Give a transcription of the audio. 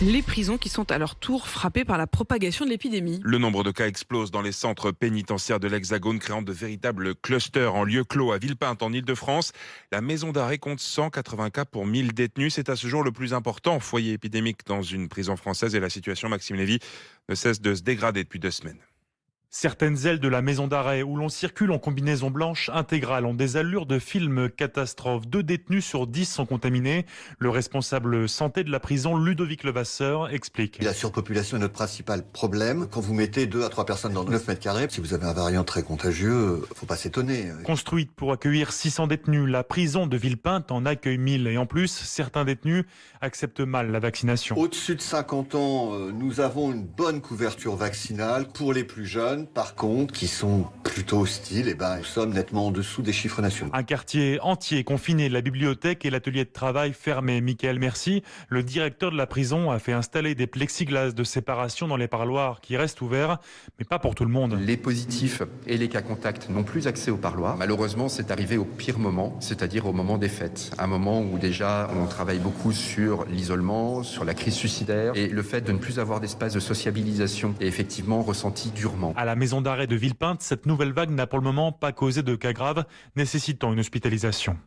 Les prisons qui sont à leur tour frappées par la propagation de l'épidémie. Le nombre de cas explose dans les centres pénitentiaires de l'Hexagone, créant de véritables clusters en lieu clos à Villepinte en Ile-de-France. La maison d'arrêt compte 180 cas pour 1000 détenus. C'est à ce jour le plus important foyer épidémique dans une prison française et la situation, Maxime Lévy, ne cesse de se dégrader depuis 2 semaines. Certaines ailes de la maison d'arrêt où l'on circule en combinaison blanche intégrale ont des allures de film catastrophe. 2 détenus sur 10 sont contaminés. Le responsable santé de la prison, Ludovic Levasseur, explique. La surpopulation est notre principal problème. Quand vous mettez 2 à 3 personnes dans 9 mètres carrés, si vous avez un variant très contagieux, faut pas s'étonner. Construite pour accueillir 600 détenus, la prison de Villepinte en accueille 1000. Et en plus, certains détenus acceptent mal la vaccination. Au-dessus de 50 ans, nous avons une bonne couverture vaccinale pour les plus jeunes. Par contre, qui sont plutôt hostiles, nous sommes nettement en dessous des chiffres nationaux. Un quartier entier confiné, la bibliothèque et l'atelier de travail fermés. Michael Merci, le directeur de la prison, a fait installer des plexiglas de séparation dans les parloirs qui restent ouverts, mais pas pour tout le monde. Les positifs et les cas contacts n'ont plus accès au parloir. Malheureusement, c'est arrivé au pire moment, c'est-à-dire au moment des fêtes. Un moment où déjà on travaille beaucoup sur l'isolement, sur la crise suicidaire, et le fait de ne plus avoir d'espace de sociabilisation est effectivement ressenti durement. À la maison d'arrêt de Villepinte, cette nouvelle vague n'a pour le moment pas causé de cas graves nécessitant une hospitalisation.